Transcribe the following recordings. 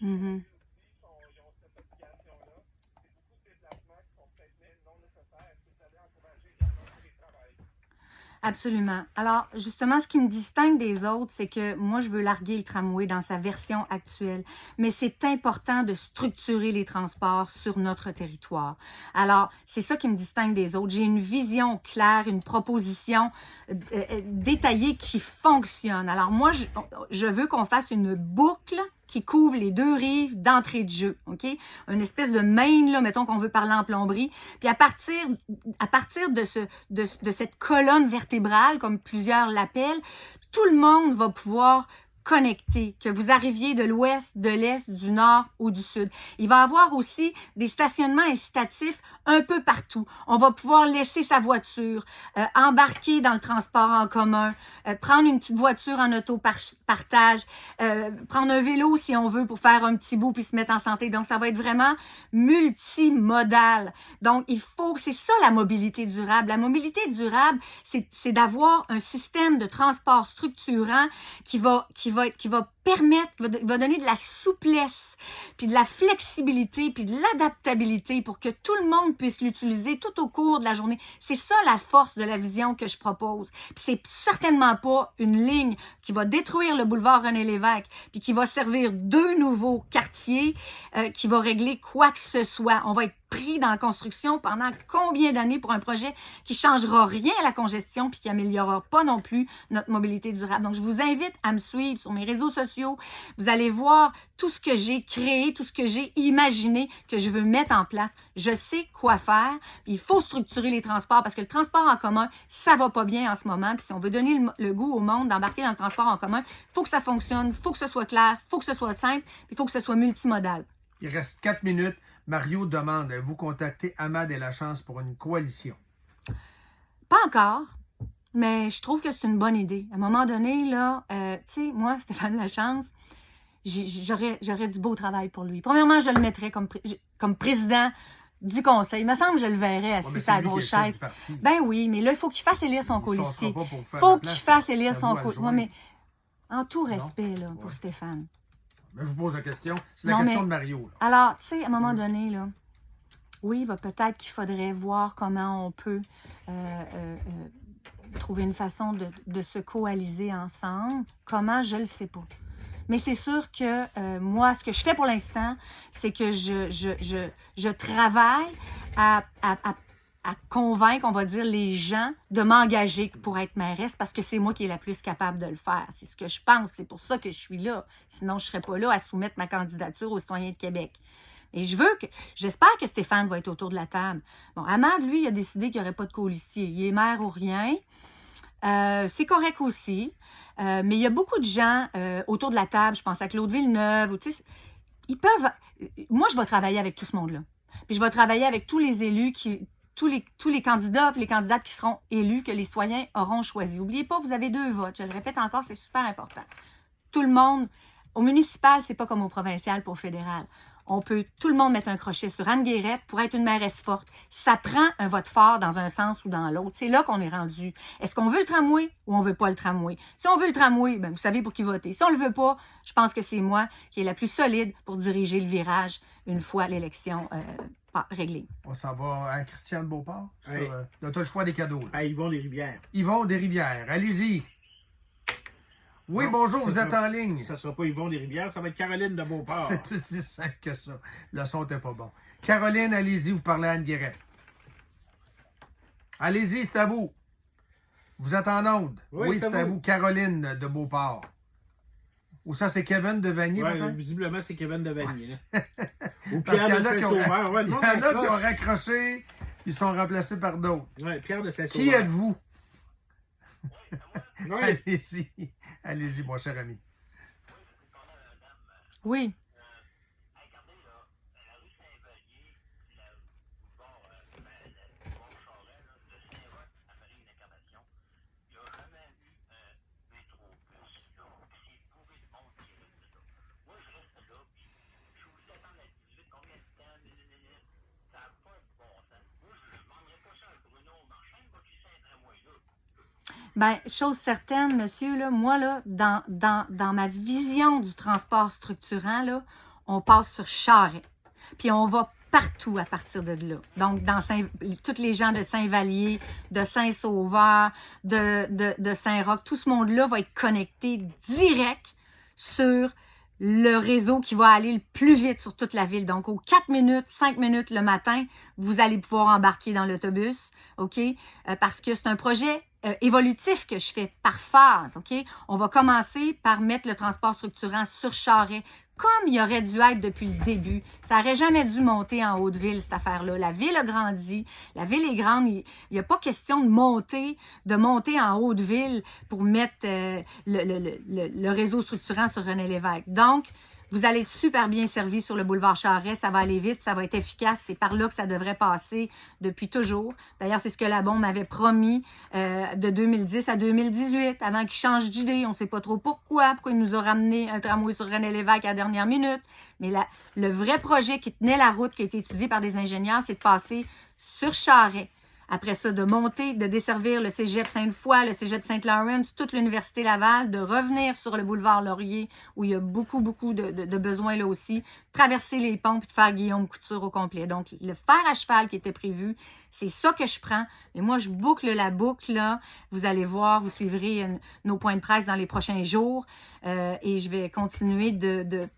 Mhm. Absolument. Alors, justement, ce qui me distingue des autres, c'est que moi, je veux larguer le tramway dans sa version actuelle. Mais c'est important de structurer les transports sur notre territoire. Alors, c'est ça qui me distingue des autres. J'ai une vision claire, une proposition détaillée qui fonctionne. Alors, moi, je veux qu'on fasse une boucle qui couvre les deux rives d'entrée de jeu, OK? Une espèce de main, là, mettons qu'on veut parler en plomberie. Puis à partir de cette colonne vertébrale, comme plusieurs l'appellent, tout le monde va pouvoir connecter, que vous arriviez de l'ouest, de l'est, du nord ou du sud. Il va y avoir aussi des stationnements incitatifs un peu partout. On va pouvoir laisser sa voiture, embarquer dans le transport en commun, prendre une petite voiture en auto-partage, prendre un vélo si on veut pour faire un petit bout puis se mettre en santé. Donc, ça va être vraiment multimodal. Donc, c'est ça la mobilité durable. La mobilité durable, c'est d'avoir un système de transport structurant qui va permettre, qui va donner de la souplesse, puis de la flexibilité, puis de l'adaptabilité pour que tout le monde puisse l'utiliser tout au cours de la journée. C'est ça la force de la vision que je propose. Puis c'est certainement pas une ligne qui va détruire le boulevard René-Lévesque, puis qui va servir deux nouveaux quartiers, qui va régler quoi que ce soit. On va être pris dans la construction pendant combien d'années pour un projet qui changera rien à la congestion puis qui améliorera pas non plus notre mobilité durable. Donc, je vous invite à me suivre sur mes réseaux sociaux. Vous allez voir tout ce que j'ai créé, tout ce que j'ai imaginé, que je veux mettre en place. Je sais quoi faire. Il faut structurer les transports parce que le transport en commun, ça va pas bien en ce moment. Puis si on veut donner le goût au monde d'embarquer dans le transport en commun, il faut que ça fonctionne, il faut que ce soit clair, il faut que ce soit simple, il faut que ce soit multimodal. Il reste 4 minutes. Mario demande, vous contactez Ahmad et Lachance pour une coalition? Pas encore, mais je trouve que c'est une bonne idée. À un moment donné, là, tu sais, moi, Stéphane Lachance, j'aurais du beau travail pour lui. Premièrement, je le mettrais comme président du conseil. Il me semble que je le verrais assis sur la grosse chaise. Ben oui, mais là, il faut qu'il fasse élire son colistier. Il faut qu'il fasse élire son colistier. Moi, mais en tout respect, là, pour Stéphane. Mais je vous pose la question. C'est la question de Mario. Là. Alors, tu sais, à un moment donné, là, oui, peut-être qu'il faudrait voir comment on peut trouver une façon de se coaliser ensemble. Comment, je ne le sais pas. Mais c'est sûr que moi, ce que je fais pour l'instant, c'est que je travaille à convaincre, on va dire, les gens de m'engager pour être mairesse parce que c'est moi qui est la plus capable de le faire. C'est ce que je pense. C'est pour ça que je suis là. Sinon, je ne serais pas là à soumettre ma candidature aux citoyens de Québec. Et j'espère que Stéphane va être autour de la table. Bon, Ahmad, lui, il a décidé qu'il n'y aurait pas de colistier. Il est maire ou rien. C'est correct aussi. Mais il y a beaucoup de gens autour de la table. Je pense à Claude Villeneuve. Ils peuvent... Moi, je vais travailler avec tout ce monde-là. Puis je vais travailler avec tous les élus tous les candidats et les candidates qui seront élus, que les citoyens auront choisi. N'oubliez pas, vous avez 2 votes. Je le répète encore, c'est super important. Tout le monde, au municipal, c'est pas comme au provincial pour au fédéral. On peut tout le monde mettre un crochet sur Anne Guérette pour être une mairesse forte. Ça prend un vote fort dans un sens ou dans l'autre. C'est là qu'on est rendu. Est-ce qu'on veut le tramway ou on veut pas le tramway? Si on veut le tramway, ben vous savez pour qui voter. Si on le veut pas, je pense que c'est moi qui est la plus solide pour diriger le virage une fois l'élection réglée. On s'en va à Christiane Beauport. Là, tu as le choix des cadeaux. À Yvon Desrivières. Yvon Desrivières. Allez-y. Oui, non, bonjour, vous êtes en ligne. Ça ne sera pas Yvon Desrivières, ça va être Caroline de Beauport. C'est aussi simple que ça. Le son n'était pas bon. Caroline, allez-y, vous parlez à Anne Guérette. Allez-y, c'est à vous. Vous êtes en onde. Oui, c'est à vous. Caroline de Beauport. Ou ça, c'est Kevin de Vanier, peut-être? Visiblement, c'est Kevin de Vanier. Ou Pierre de Saint-Sauveur. Il y en a qui ont raccroché, ils sont remplacés par d'autres. Oui, Pierre de Saint-Sauveur. Qui êtes-vous? Oui. Allez-y. Allez-y, mon cher ami. Oui. Bien, chose certaine, monsieur, là, moi, là, dans ma vision du transport structurant, là, on passe sur Charest. Puis on va partout à partir de là. Donc, tous les gens de Saint-Vallier, de Saint-Sauveur, de Saint-Roch, tout ce monde-là va être connecté direct sur le réseau qui va aller le plus vite sur toute la ville. Donc, aux 4 minutes, 5 minutes le matin, vous allez pouvoir embarquer dans l'autobus, OK? Parce que c'est un projet évolutif que je fais par phase, OK? On va commencer par mettre le transport structurant sur Charest, comme il aurait dû être depuis le début. Ça n'aurait jamais dû monter en Haute-Ville, cette affaire-là. La ville a grandi, la ville est grande. Il n'y a pas question de monter en Haute-Ville pour mettre le réseau structurant sur René Lévesque. Donc, vous allez être super bien servi sur le boulevard Charest. Ça va aller vite, ça va être efficace. C'est par là que ça devrait passer depuis toujours. D'ailleurs, c'est ce que la bombe m'avait promis de 2010 à 2018, avant qu'il change d'idée. On ne sait pas trop pourquoi il nous a ramené un tramway sur René Lévesque à la dernière minute. Mais le vrai projet qui tenait la route, qui a été étudié par des ingénieurs, c'est de passer sur Charest. Après ça, de monter, de desservir le cégep Sainte-Foy, le cégep Saint-Lawrence, toute l'université Laval, de revenir sur le boulevard Laurier, où il y a beaucoup de besoins là aussi, traverser les ponts, puis de faire Guillaume Couture au complet. Donc, le fer à cheval qui était prévu, c'est ça que je prends. Mais moi, je boucle la boucle, là. Vous allez voir, vous suivrez nos points de presse dans les prochains jours. Et je vais continuer de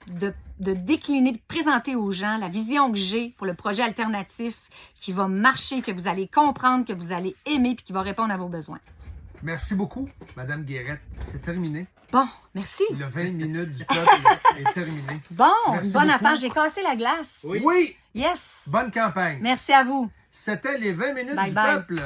décliner, de présenter aux gens la vision que j'ai pour le projet alternatif qui va marcher, que vous allez comprendre, que vous allez aimer, puis qui va répondre à vos besoins. Merci beaucoup, Madame Guérette. C'est terminé. Bon, merci. Le 20 minutes du peuple est terminé. Bon, Merci une bonne beaucoup. affaire. J'ai cassé la glace. Oui! Yes. Bonne campagne. Merci à vous. C'était les 20 minutes Bye du bye. peuple.